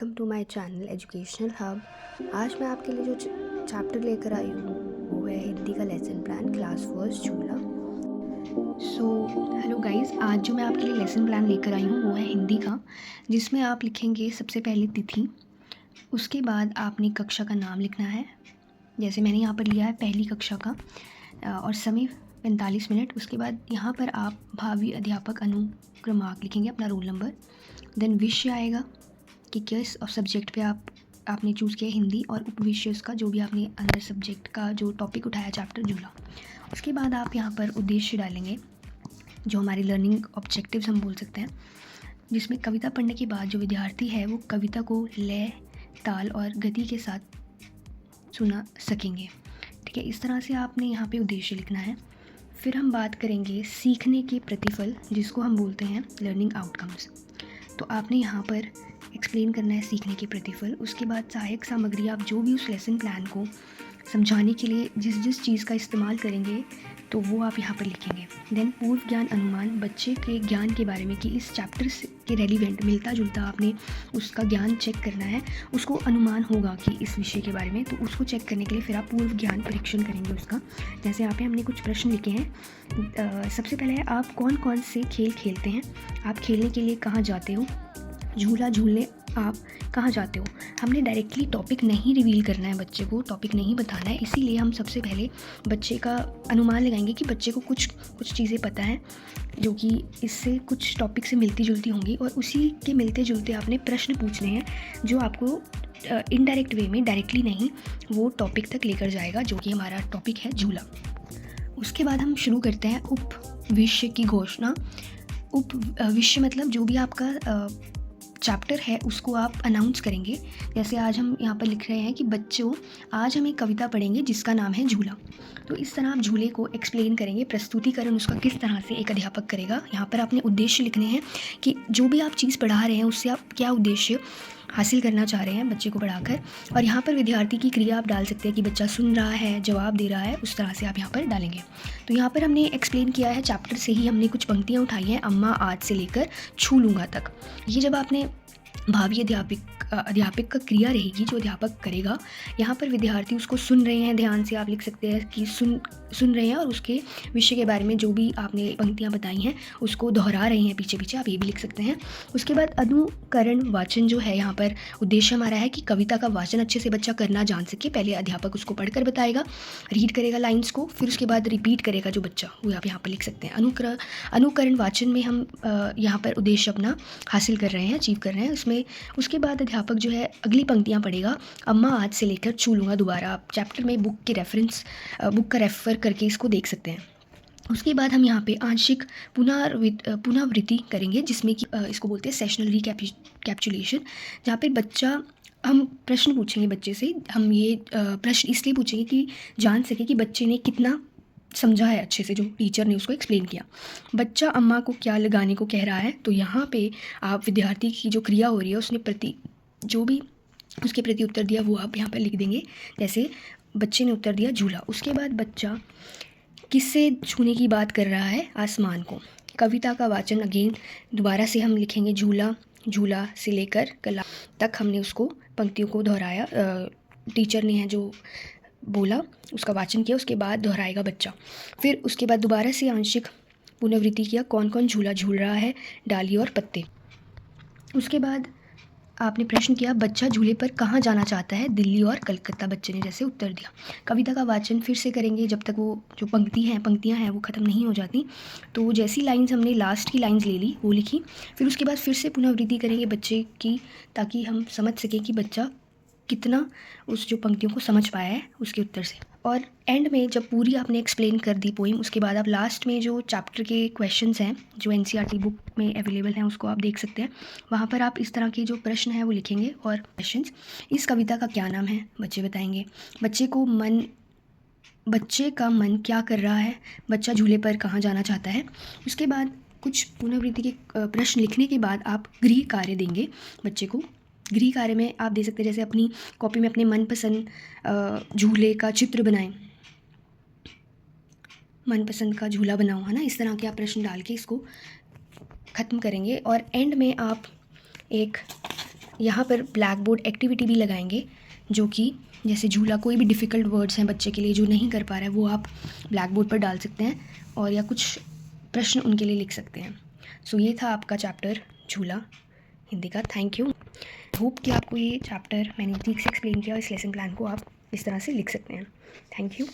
Welcome to my channel educational hub. आज मैं आपके लिए जो चैप्टर लेकर आई हूँ वो है हिंदी का लेसन प्लान क्लास फर्स्ट झूला। हेलो गाइस, आज जो मैं आपके लिए लेसन प्लान लेकर आई हूँ वो है हिंदी का, जिसमें आप लिखेंगे सबसे पहले तिथि। उसके बाद आपने कक्षा का नाम लिखना है, जैसे मैंने यहाँ पर लिया है पहली कक्षा का, और समय 45 मिनट। उसके बाद यहाँ पर आप भावी अध्यापक अनुक्रमांक लिखेंगे, अपना रोल नंबर। देन विषय आएगा कि किस सब्जेक्ट पे आपने चूज़ किया हिंदी, और उपविषय उसका जो भी आपने अंदर सब्जेक्ट का जो टॉपिक उठाया चैप्टर झूला। उसके बाद आप यहाँ पर उद्देश्य डालेंगे, जो हमारे लर्निंग ऑब्जेक्टिव्स हम बोल सकते हैं, जिसमें कविता पढ़ने के बाद जो विद्यार्थी है वो कविता को लय, ताल और गति के साथ सुना सकेंगे। ठीक है, इस तरह से आपने यहाँ पे उद्देश्य लिखना है। फिर हम बात करेंगे सीखने के प्रतिफल, जिसको हम बोलते हैं लर्निंग आउटकम्स। तो आपने यहाँ पर एक्सप्लेन करना है सीखने के प्रतिफल। उसके बाद सहायक सामग्री, आप जो भी उस लेसन प्लान को समझाने के लिए जिस जिस चीज़ का इस्तेमाल करेंगे तो वो आप यहाँ पर लिखेंगे। देन पूर्व ज्ञान अनुमान, बच्चे के ज्ञान के बारे में कि इस चैप्टर के रेलिवेंट मिलता जुलता आपने उसका ज्ञान चेक करना है। उसको अनुमान होगा कि इस विषय के बारे में, तो उसको चेक करने के लिए फिर आप पूर्व ज्ञान परीक्षण करेंगे उसका। जैसे यहाँ पे हमने कुछ प्रश्न लिखे हैं। सबसे पहले आप कौन कौन से खेल खेलते हैं, आप खेलने के लिए कहाँ जाते हो, झूला झूलने आप कहाँ जाते हो। हमने डायरेक्टली टॉपिक नहीं रिवील करना है, बच्चे को टॉपिक नहीं बताना है, इसीलिए हम सबसे पहले बच्चे का अनुमान लगाएंगे कि बच्चे को कुछ चीज़ें पता हैं जो कि इससे कुछ टॉपिक से मिलती जुलती होंगी, और उसी के मिलते जुलते आपने प्रश्न पूछने हैं जो आपको इनडायरेक्ट वे में, डायरेक्टली नहीं, वो टॉपिक तक लेकर जाएगा, जो कि हमारा टॉपिक है झूला। उसके बाद हम शुरू करते हैं उप विषय की घोषणा। उप विषय मतलब जो भी आपका चैप्टर है उसको आप अनाउंस करेंगे। जैसे आज हम यहाँ पर लिख रहे हैं कि बच्चों आज हम एक कविता पढ़ेंगे जिसका नाम है झूला। तो इस तरह आप झूले को एक्सप्लेन करेंगे, प्रस्तुतिकरण उसका किस तरह से एक अध्यापक करेगा। यहाँ पर आपने उद्देश्य लिखने हैं कि जो भी आप चीज़ पढ़ा रहे हैं उससे आप क्या उद्देश्य हासिल करना चाह रहे हैं बच्चे को पढ़ाकर। और यहाँ पर विद्यार्थी की क्रिया आप डाल सकते हैं कि बच्चा सुन रहा है, जवाब दे रहा है, उस तरह से आप यहाँ पर डालेंगे। तो यहाँ पर हमने एक्सप्लेन किया है, चैप्टर से ही हमने कुछ पंक्तियाँ उठाई हैं, अम्मा आज से लेकर छू लूँगा तक। ये जब आपने भावी अध्यापक का क्रिया रहेगी जो अध्यापक करेगा। यहाँ पर विद्यार्थी उसको सुन रहे हैं, ध्यान से आप लिख सकते हैं कि सुन रहे हैं, और उसके विषय के बारे में जो भी आपने पंक्तियाँ बताई हैं उसको दोहरा रहे हैं पीछे पीछे, आप ये भी लिख सकते हैं। उसके बाद अनुकरण वाचन जो है, यहाँ पर उद्देश्य हमारा है कि कविता का वाचन अच्छे से बच्चा करना जान सके। पहले अध्यापक उसको पढ़कर बताएगा, रीड करेगा लाइन्स को, फिर उसके बाद रिपीट करेगा जो बच्चा, वो आप यहाँ पर लिख सकते हैं। अनुकरण वाचन में हम यहाँ पर उद्देश्य अपना हासिल कर रहे हैं, अचीव कर रहे हैं उसमें। उसके बाद अध्यापक जो है अगली पंक्तियाँ पढ़ेगा, अम्मा आज से लेकर छू लूँगा दोबारा। आप चैप्टर में बुक का रेफ़र करके इसको देख सकते हैं। उसके बाद हम यहाँ पे आंशिक पुनरावृत्ति करेंगे, जिसमें कि इसको बोलते हैं सेशनल रिकैपिचुलेशन, जहाँ पे हम प्रश्न पूछेंगे बच्चे से। हम ये प्रश्न इसलिए पूछेंगे कि जान सके कि बच्चे ने कितना समझा है अच्छे से, जो टीचर ने उसको एक्सप्लेन किया। बच्चा अम्मा को क्या लगाने को कह रहा है, तो यहाँ पे आप विद्यार्थी की जो क्रिया हो रही है उसने जो भी उसके प्रति उत्तर दिया वो आप यहाँ पर लिख देंगे। जैसे बच्चे ने उत्तर दिया झूला। उसके बाद बच्चा किससे छूने की बात कर रहा है, आसमान को। कविता का वाचन अगेन दोबारा से हम लिखेंगे, झूला झूला से लेकर कला तक हमने उसको पंक्तियों को दोहराया। टीचर ने है जो बोला उसका वाचन किया, उसके बाद दोहराएगा बच्चा। फिर उसके बाद दोबारा से आंशिक पुनरावृत्ति किया, कौन कौन झूला झूल रहा है, डाली और पत्ते। उसके बाद आपने प्रश्न किया, बच्चा झूले पर कहाँ जाना चाहता है, दिल्ली और कलकत्ता। बच्चे ने जैसे उत्तर दिया। कविता का वाचन फिर से करेंगे जब तक वो जो पंक्तियाँ हैं वो ख़त्म नहीं हो जाती। तो जैसी लाइन्स हमने लास्ट की लाइन्स ले ली वो लिखी, फिर उसके बाद फिर से पुनरावृत्ति करेंगे बच्चे की, ताकि हम समझ सकें कि बच्चा कितना उस जो पंक्तियों को समझ पाया है उसके उत्तर से। और एंड में जब पूरी आपने एक्सप्लेन कर दी पोइम, उसके बाद आप लास्ट में जो चैप्टर के क्वेश्चंस हैं जो एनसीईआरटी बुक में अवेलेबल हैं उसको आप देख सकते हैं। वहाँ पर आप इस तरह के जो प्रश्न हैं वो लिखेंगे, और क्वेश्चंस, इस कविता का क्या नाम है, बच्चे बताएंगे। बच्चे का मन क्या कर रहा है, बच्चा झूले पर कहाँ जाना चाहता है। उसके बाद कुछ पुनरावृत्ति के प्रश्न लिखने के बाद आप गृह कार्य देंगे बच्चे को। गृह कार्य में आप दे सकते हैं, जैसे अपनी कॉपी में अपने मनपसंद झूले का चित्र बनाएं, मनपसंद का झूला बनाओ, है ना। इस तरह के आप प्रश्न डाल के इसको ख़त्म करेंगे। और एंड में आप एक यहाँ पर ब्लैक बोर्ड एक्टिविटी भी लगाएंगे, जो कि जैसे झूला, कोई भी डिफ़िकल्ट वर्ड्स हैं बच्चे के लिए जो नहीं कर पा रहा है वो आप ब्लैक बोर्ड पर डाल सकते हैं और या कुछ प्रश्न उनके लिए लिख सकते हैं। सो ये था आपका चैप्टर झूला हिंदी का। Thank you. होप कि आपको ये चैप्टर मैंने ठीक से एक्सप्लेन किया, इस लेसन प्लान को आप इस तरह से लिख सकते हैं। Thank you.